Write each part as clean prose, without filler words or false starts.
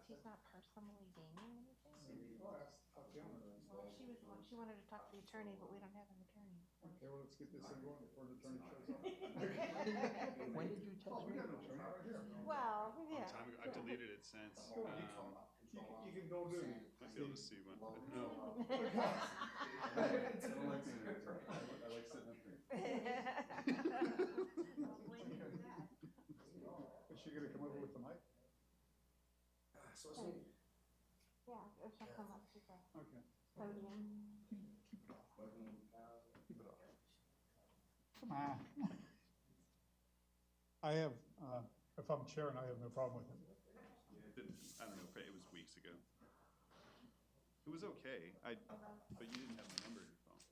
she's not personally gaining anything? Oh, that's up to him. Well, she wanted to talk to the attorney, but we don't have an attorney. Okay, well, let's get this thing going before the attorney shows up. When did you text Oh, we me? got an attorney right here. Well, Long yeah. time ago. I've deleted it since. You can go do. Might be able to see one. But no. I don't like seeing an attorney. I like sitting up here. Is she gonna come over with the mic? Yeah, if she'll come up, she's a Okay. podium. Keep it off. Keep it off. Come on. I have, if I'm chairing, I have no problem with it. I don't know. It was weeks ago. It was okay. But you didn't have my number in your phone.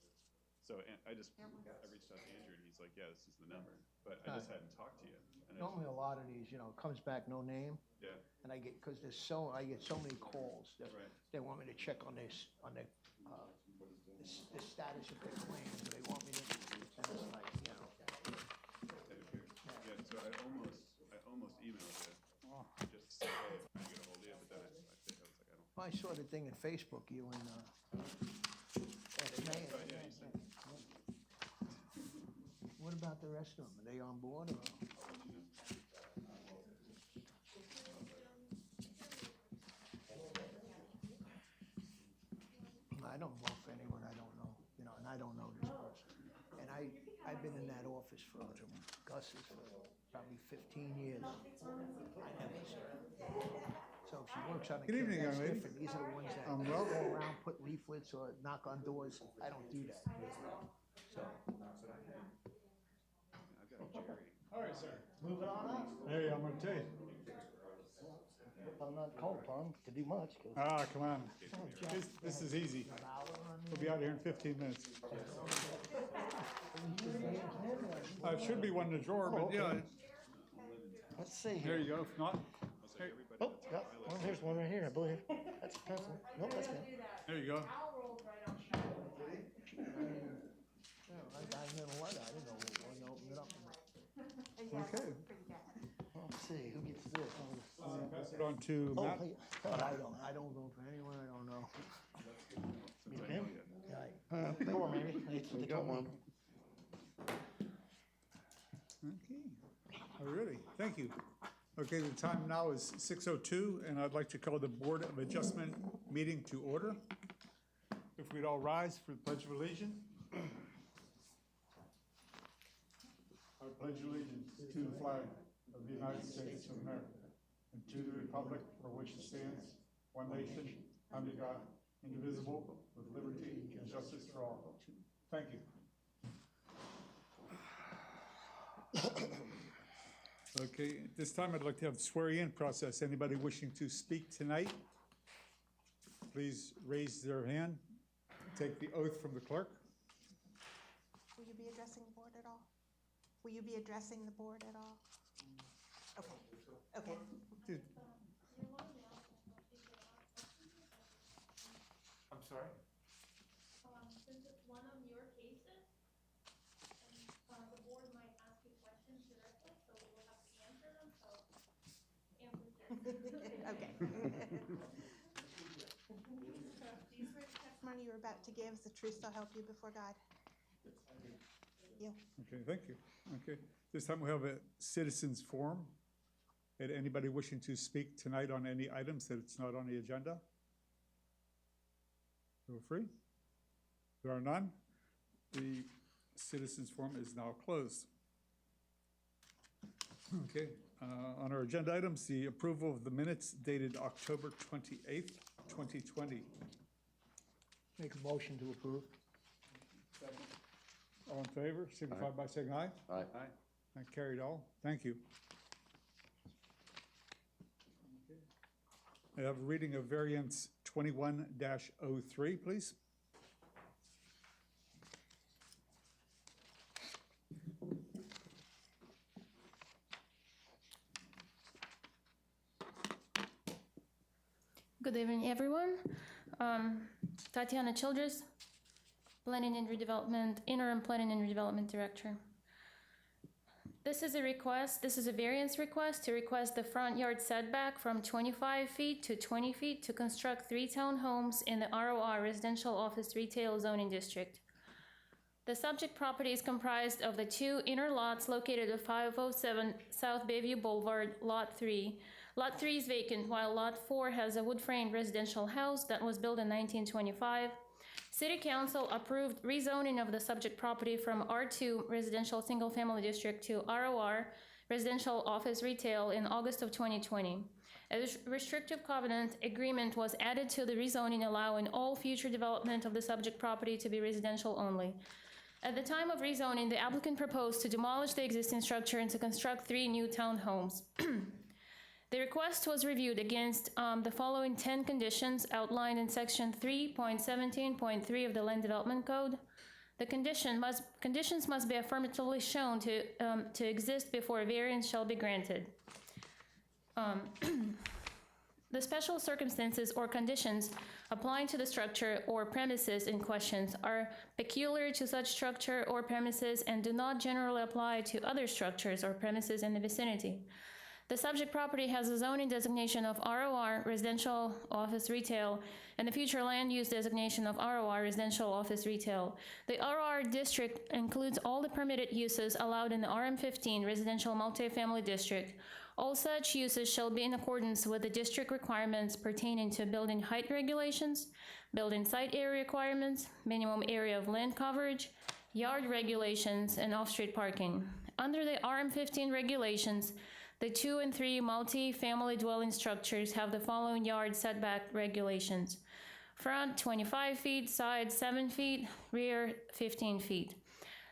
So I reached out to Andrew and he's like, yeah, this is the number. But I just hadn't talked to you. And Normally a lot of these, it comes back no name, yeah. and I get so many calls that Right. they want me to check on the status of their claims, they want me to, and it's like, Yeah, so I almost emailed you just to say, hey, if I can get a hold of you, but then I was like, I don't. I saw the thing in Facebook, you and, Yeah, you said. what about the rest of them? Are they on board or? I don't vote for anyone I don't know, and I don't know this person. And I've been in that office for Gus's for probably 15 years. I never served. So if she works on a Good evening, kid, that's young lady. different. These are the ones that Well. go around, put leaflets or knock on doors. I don't do that. So. I've got a Jerry. All right, sir. Moving on up. Hey, I'm gonna tell you. I'm not called upon to do much. 'Cause Ah, come on. This is easy. We'll be out here in 15 minutes. It should be one in the drawer, but yeah, let's see there here. you go. If not, Also, everybody Oh, that's yeah, well, here's one right here, I believe. That's a pencil. Nope, that's good. there you go. I never let I didn't know what one opened it up. Yeah, Okay. that's pretty bad. Let's see, who gets this? Pass it on to Oh, Matt. hey, But I don't vote for anyone I don't know. since I know him? you. Four maybe. That's what they told me. Okay. Oh, really? Thank you. Okay, the time now is 6:02, and I'd like to call the Board of Adjustment meeting to order. If we'd all rise for the Pledge of Allegiance. I pledge allegiance to the flag of the United States of America and to the republic for which it stands, one nation, under God, indivisible, with liberty and justice for all. Thank you. Okay, at this time, I'd like to have the swearing-in process. Anybody wishing to speak tonight, please raise their hand, take the oath from the clerk. Will you be addressing the board at all? Will you be addressing the board at all? Okay, okay. I'm sorry? Since it's one of your cases, the board might ask you questions directly, so we will have to answer them, so answer. Okay. Do you swear the testimony you're about to give is the truth, so help you before God? You. Okay, thank you. Okay, this time we have a citizens forum. And anybody wishing to speak tonight on any items that it's not on the agenda? Feel free. There are none. The citizens forum is now closed. Okay, on our agenda items, the approval of the minutes dated October 28th, 2020. Make a motion to approve. All in favor, signify by saying aye. Aye. That carried all. Thank you. I have a reading of variance 21-03, please. Good evening, everyone. Tatiana Childress, Planning and Redevelopment, Interim Planning and Redevelopment Director. This is a variance request to request the front yard setback from 25 feet to 20 feet to construct 3 townhomes in the ROR Residential Office Retail Zoning District. The subject property is comprised of the 2 inner lots located at 507 South Bayview Boulevard, Lot 3. Lot 3 is vacant, while Lot 4 has a wood-framed residential house that was built in 1925. City Council approved rezoning of the subject property from R2 Residential Single Family District to ROR Residential Office Retail in August of 2020. A restrictive covenant agreement was added to the rezoning, allowing all future development of the subject property to be residential only. At the time of rezoning, the applicant proposed to demolish the existing structure and to construct 3 new townhomes. The request was reviewed against the following 10 conditions outlined in section 3.17.3 of the Land Development Code. The conditions must be affirmatively shown to exist before a variance shall be granted. The special circumstances or conditions applying to the structure or premises in questions are peculiar to such structure or premises and do not generally apply to other structures or premises in the vicinity. The subject property has a zoning designation of ROR, Residential Office Retail, and the future land use designation of ROR, Residential Office Retail. The ROR district includes all the permitted uses allowed in the RM15 Residential Multifamily District. All such uses shall be in accordance with the district requirements pertaining to building height regulations, building site area requirements, minimum area of land coverage, yard regulations, and off-street parking. Under the RM15 regulations, the 2 and 3 multi-family dwelling structures have the following yard setback regulations: front 25 feet, side 7 feet, rear 15 feet.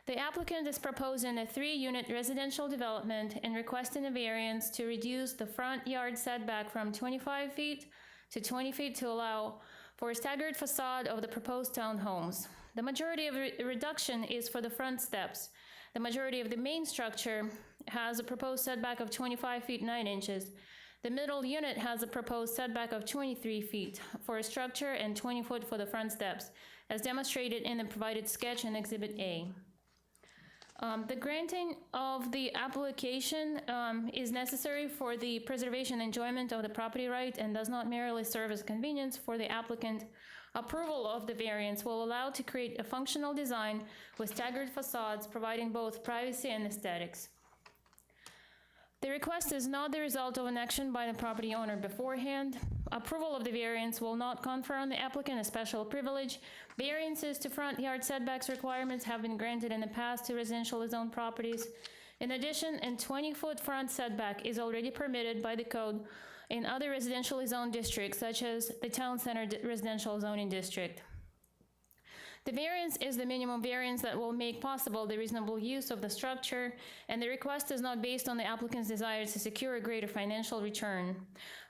The applicant is proposing a 3-unit residential development and requesting a variance to reduce the front yard setback from 25 feet to 20 feet to allow for a staggered facade of the proposed townhomes. The majority of reduction is for the front steps. The majority of the main structure has a proposed setback of 25 feet 9 inches. The middle unit has a proposed setback of 23 feet for a structure and 20 foot for the front steps, as demonstrated in the provided sketch in Exhibit A. The granting of the application is necessary for the preservation and enjoyment of the property right and does not merely serve as convenience for the applicant. Approval of the variance will allow to create a functional design with staggered facades, providing both privacy and aesthetics. The request is not the result of an action by the property owner beforehand. Approval of the variance will not confer on the applicant a special privilege. Variances to front yard setbacks requirements have been granted in the past to residential zoned properties. In addition, a 20-foot front setback is already permitted by the code in other residentially zoned districts, such as the Town Center Residential Zoning District. The variance is the minimum variance that will make possible the reasonable use of the structure, and the request is not based on the applicant's desire to secure a greater financial return.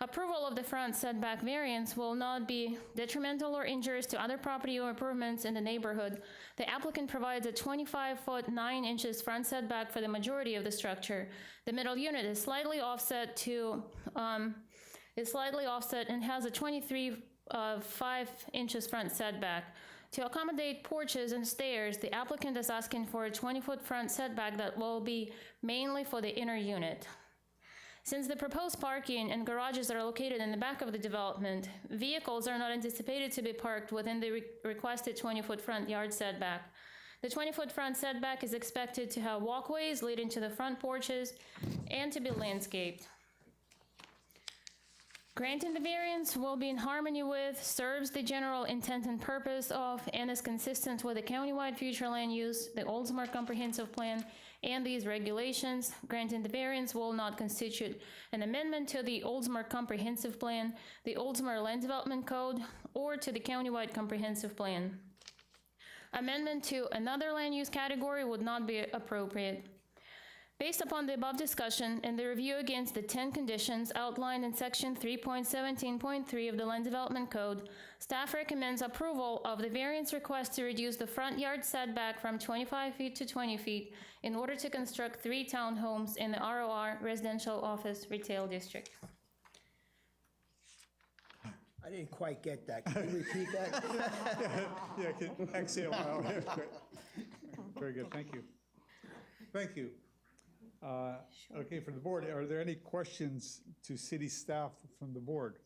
Approval of the front setback variance will not be detrimental or injurious to other property or improvements in the neighborhood. The applicant provides a 25-foot 9 inches front setback for the majority of the structure. The middle unit is slightly offset and has a 23.5 inches front setback. To accommodate porches and stairs, the applicant is asking for a 20-foot front setback that will be mainly for the inner unit. Since the proposed parking and garages are located in the back of the development, vehicles are not anticipated to be parked within the requested 20-foot front yard setback. The 20-foot front setback is expected to have walkways leading to the front porches and to be landscaped. Granting the variance will be in harmony with, serves the general intent and purpose of, and is consistent with the countywide future land use, the Oldsmar Comprehensive Plan, and these regulations. Granting the variance will not constitute an amendment to the Oldsmar Comprehensive Plan, the Oldsmar Land Development Code, or to the countywide comprehensive plan. Amendment to another land use category would not be appropriate. Based upon the above discussion and the review against the 10 conditions outlined in section 3.17.3 of the Land Development Code, staff recommends approval of the variance request to reduce the front yard setback from 25 feet to 20 feet in order to construct 3 townhomes in the ROR Residential Office Retail District. I didn't quite get that. Can you repeat that? Yeah, exhale out. Very good, thank you. Thank you. Okay, for the board, are there any questions to city staff from the board?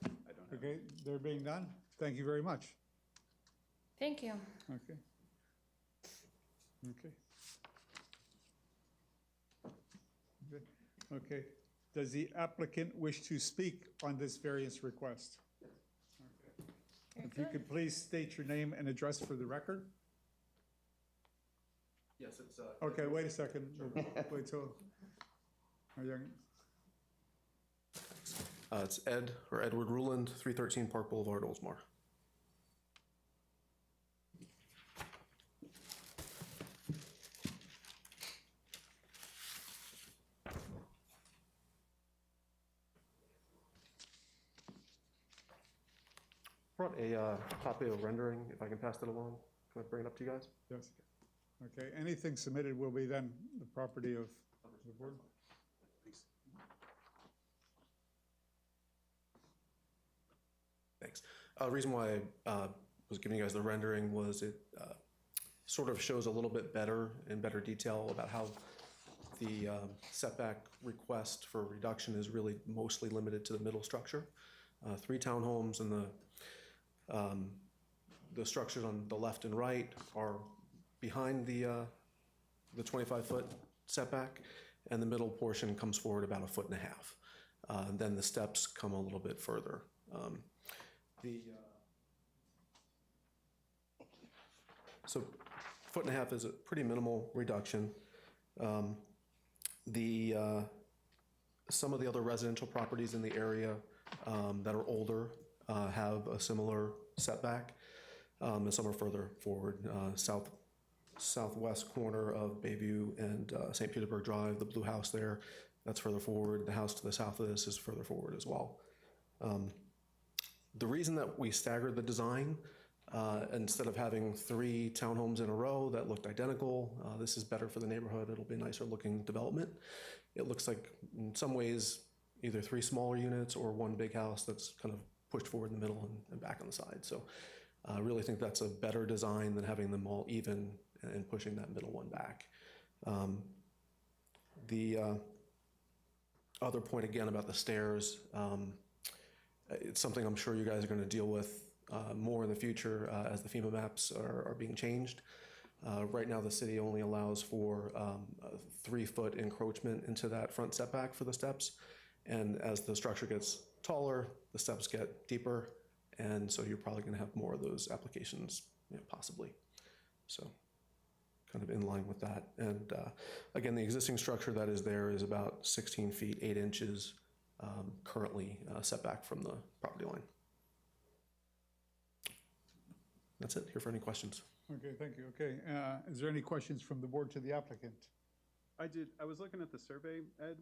I don't have. Okay, there being none, thank you very much. Thank you. Okay. Okay. Good. Okay, does the applicant wish to speak on this variance request? Very If you good. could please state your name and address for the record? Yes, it's, Okay, wait a second, wait till, are you- it's Ed, or Edward Ruland, 313 Park Boulevard, Oldsmar. Brought a copy of rendering, if I can pass that along. Can I bring it up to you guys? yes. Okay, anything submitted will be then the property of the board? Thanks. The reason why I was giving you guys the rendering was it sort of shows a little bit better, in better detail, about how the setback request for reduction is really mostly limited to the middle structure. 3 townhomes, and the structures on the left and right are behind the 25-foot setback, and the middle portion comes forward about 1.5 feet. Then the steps come a little bit further. So 1.5 feet is a pretty minimal reduction. Some of the other residential properties in the area that are older have a similar setback, and some are further forward. Southwest corner of Bayview and St. Petersburg Drive, the blue house there, that's further forward. The house to the south of this is further forward as well. The reason that we staggered the design, instead of having 3 townhomes in a row that looked identical, this is better for the neighborhood. It'll be a nicer looking development. It looks like, in some ways, either 3 smaller units or 1 big house that's kind of pushed forward in the middle and back on the side. So I really think that's a better design than having them all even and pushing that middle one back. The other point, again, about the stairs, it's something I'm sure you guys are going to deal with more in the future as the FEMA maps are being changed. Right now, the city only allows for a 3-foot encroachment into that front setback for the steps. And as the structure gets taller, the steps get deeper. And so you're probably going to have more of those applications, possibly. So kind of in line with that. And again, the existing structure that is there is about 16 feet, 8 inches currently setback from the property line. That's it. Here for any questions. Okay, thank you. Okay, is there any questions from the board to the applicant? I did. I was looking at the survey, Ed,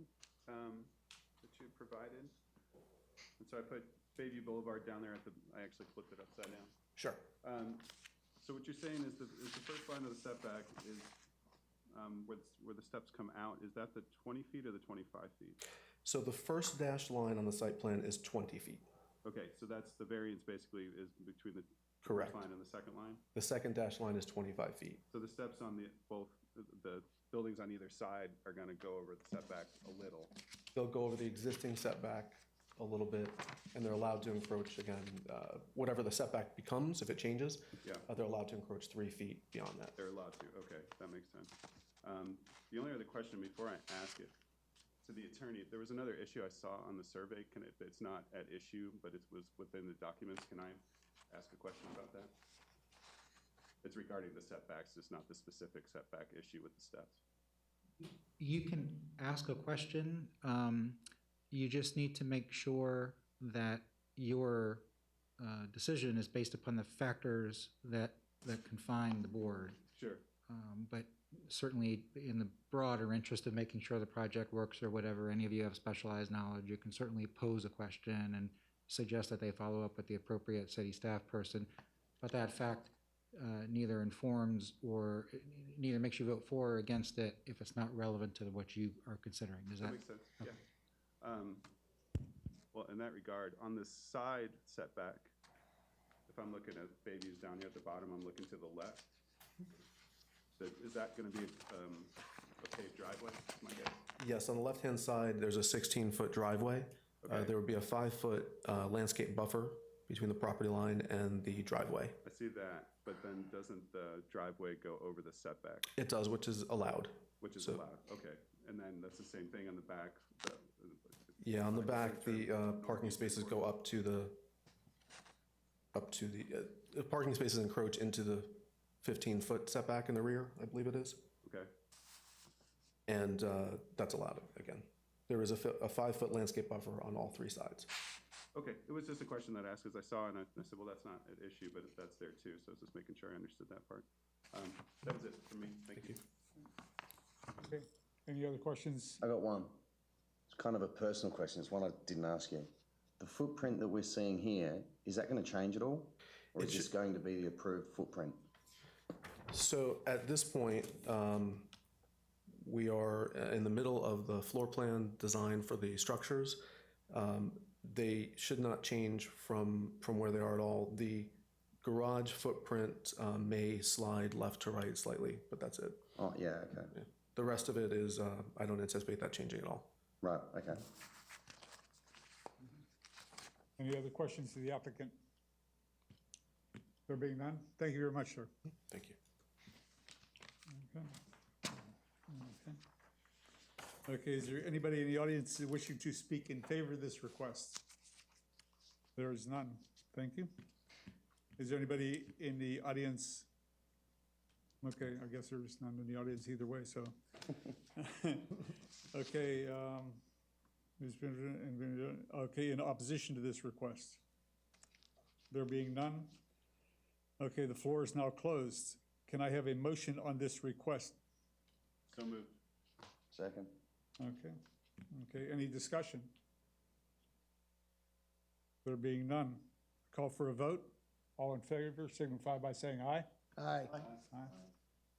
that you provided. And so I put Bayview Boulevard down there I actually flipped it upside down. Sure. So what you're saying is the first line of the setback is where the steps come out. Is that the 20 feet or the 25 feet? So the first dashed line on the site plan is 20 feet. Okay, so that's the variance basically is between the Correct. first line and the second line? The second dashed line is 25 feet. So the steps on both the buildings on either side are gonna go over the setback a little. They'll go over the existing setback a little bit, and they're allowed to encroach again, whatever the setback becomes, if it changes, Yeah. they're allowed to encroach 3 feet beyond that. They're allowed to, okay, that makes sense. The only other question before I ask it to the attorney, there was another issue I saw on the survey. If it's not at issue, but it was within the documents, can I ask a question about that? It's regarding the setbacks, it's not the specific setback issue with the steps. You can ask a question. You just need to make sure that your decision is based upon the factors that confine the board. Sure. But certainly in the broader interest of making sure the project works or whatever, any of you have specialized knowledge, you can certainly pose a question and suggest that they follow up with the appropriate city staff person. But that fact neither informs or neither makes you vote for or against it if it's not relevant to what you are considering. Does that Makes sense, yeah. Well, in that regard, on the side setback, if I'm looking at Bayview's down here at the bottom, I'm looking to the left. Is that gonna be a paved driveway, is my guess? Yes, on the left-hand side, there's a 16-foot driveway. Okay. There would be a 5-foot landscape buffer between the property line and the driveway. I see that, but then doesn't the driveway go over the setback, It does, which is allowed. which is So- allowed? Okay, and then that's the same thing on the back? Yeah, on the back, the parking spaces go up to the parking spaces encroach into the 15-foot setback in the rear, I believe it is. Okay, And that's allowed, again. There is a 5-foot landscape buffer on all 3 sides. okay, it was just a question that I asked, because I saw and I said, well, that's not an issue, but that's there too, so I was just making sure I understood that part. That was it for me, thank you. Okay, any other questions? I got one. It's kind of a personal question. It's one I didn't ask you. The footprint that we're seeing here, is that going to change at all? Or is this going to be the approved footprint? So at this point, we are in the middle of the floor plan design for the structures. They should not change from where they are at all. The garage footprint may slide left to right slightly, but that's it. Oh, yeah, okay. Yeah. The rest of it is, I don't anticipate that changing at all. Right, okay. Any other questions to the applicant? There being none, thank you very much, sir. Thank you. Okay, is there anybody in the audience wishing to speak in favor of this request? There is none. Thank you. Is there anybody in the audience? Okay, I guess there's none in the audience either way, so. Okay, okay, in opposition to this request? There being none? Okay, the floor is now closed. Can I have a motion on this request? So moved. Second. Okay, okay, any discussion? There being none, call for a vote. All in favor signify by saying aye. Aye. Aye.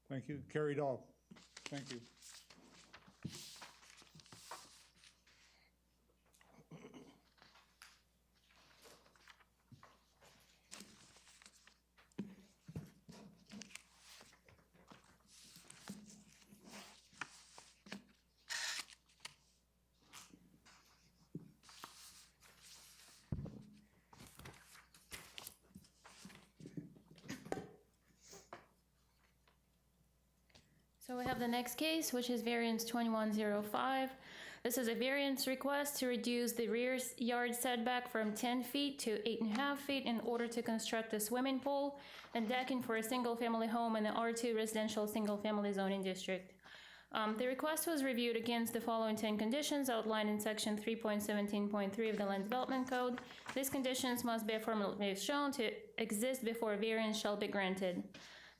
Thank you, carried all. Thank you. So we have the next case, which is variance 2105. This is a variance request to reduce the rear yard setback from 10 feet to 8.5 feet in order to construct a swimming pool and decking for a single-family home in the R2 residential single-family zoning district. The request was reviewed against the following 10 conditions outlined in section 3.17.3 of the Land Development Code. These conditions must be affirmatively shown to exist before a variance shall be granted.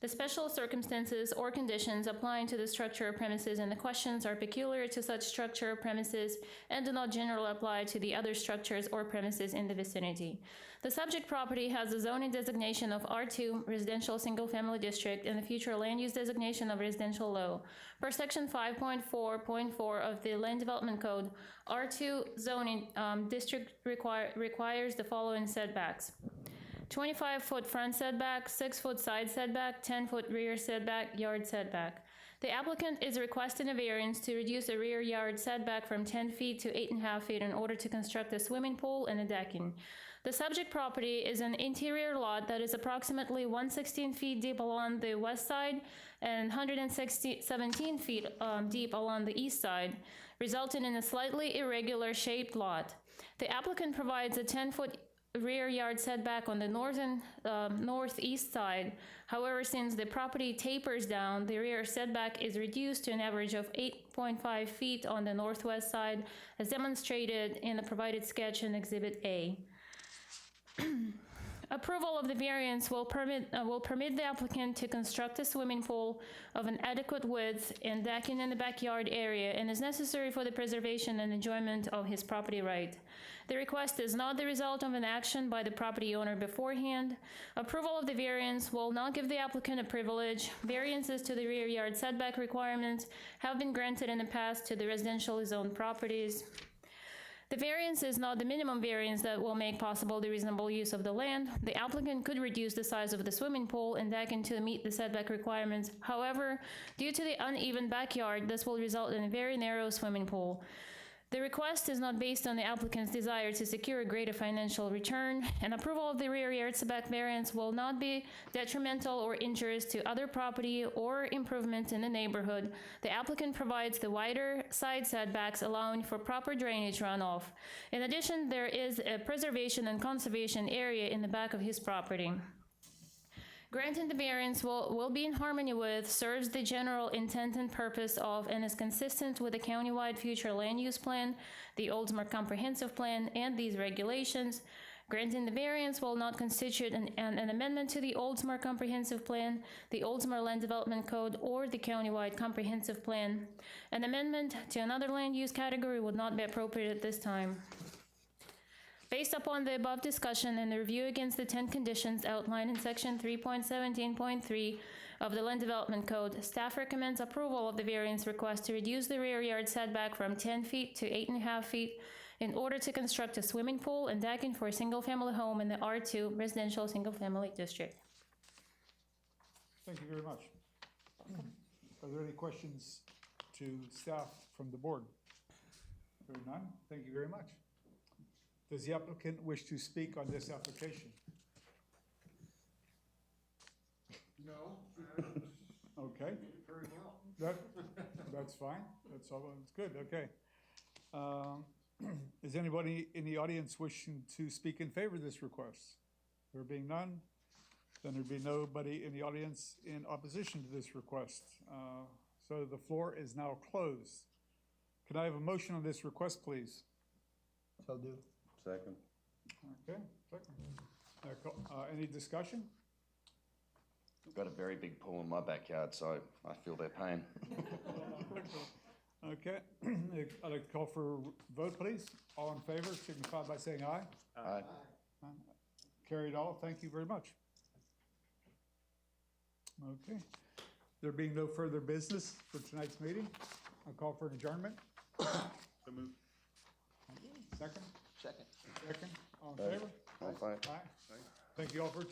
The special circumstances or conditions applying to the structure or premises in the questions are peculiar to such structure or premises and do not generally apply to the other structures or premises in the vicinity. The subject property has a zoning designation of R2 Residential Single Family District and the future land use designation of residential low. Per section 5.4.4 of the Land Development Code, R2 zoning district requires the following setbacks: 25-foot front setback, 6-foot side setback, 10-foot rear setback, yard setback. The applicant is requesting a variance to reduce the rear yard setback from 10 feet to 8.5 feet in order to construct a swimming pool and a decking. The subject property is an interior lot that is approximately 116 feet deep along the west side and 117 feet deep along the east side, resulting in a slightly irregular shaped lot. The applicant provides a 10-foot rear yard setback on the northeast side. However, since the property tapers down, the rear setback is reduced to an average of 8.5 feet on the northwest side, as demonstrated in the provided sketch in Exhibit A. Approval of the variance will permit the applicant to construct a swimming pool of an adequate width and decking in the backyard area and is necessary for the preservation and enjoyment of his property right. The request is not the result of an action by the property owner beforehand. Approval of the variance will not give the applicant a privilege. Variances to the rear yard setback requirements have been granted in the past to the residentially zoned properties. The variance is not the minimum variance that will make possible the reasonable use of the land. The applicant could reduce the size of the swimming pool and decking to meet the setback requirements. However, due to the uneven backyard, this will result in a very narrow swimming pool. The request is not based on the applicant's desire to secure a greater financial return, and approval of the rear yard setback variance will not be detrimental or injurious to other property or improvements in the neighborhood. The applicant provides the wider side setbacks, allowing for proper drainage runoff. In addition, there is a preservation and conservation area in the back of his property. Granting the variance will be in harmony with, serves the general intent and purpose of, and is consistent with the countywide future land use plan, the Oldsmar comprehensive plan, and these regulations. Granting the variance will not constitute an amendment to the Oldsmar comprehensive plan, the Oldsmar land development code, or the countywide comprehensive plan. An amendment to another land use category would not be appropriate at this time. Based upon the above discussion and the review against the 10 conditions outlined in section 3.17.3 of the Land Development Code, staff recommends approval of the variance request to reduce the rear yard setback from 10 feet to 8.5 feet in order to construct a swimming pool and decking for a single-family home in the R2 residential single-family district. Thank you very much. Are there any questions to staff from the board? There are none. Thank you very much. Does the applicant wish to speak on this application? No. Okay. Very well. That's fine. That's all. That's good. Okay. Is anybody in the audience wishing to speak in favor of this request? There being none, then there'd be nobody in the audience in opposition to this request. So the floor is now closed. Can I have a motion on this request, please? So do. Second. Okay, second. Any discussion? I've got a very big pool in my backyard, so I feel their pain. Okay, I'd like to call for a vote, please. All in favor, signify by saying aye. Aye. Carried all, thank you very much. Okay, there being no further business for tonight's meeting, I'll call for an adjournment. So move. Second? Second. Second, all in favor? All in favor. Aye. Thank you all for attending.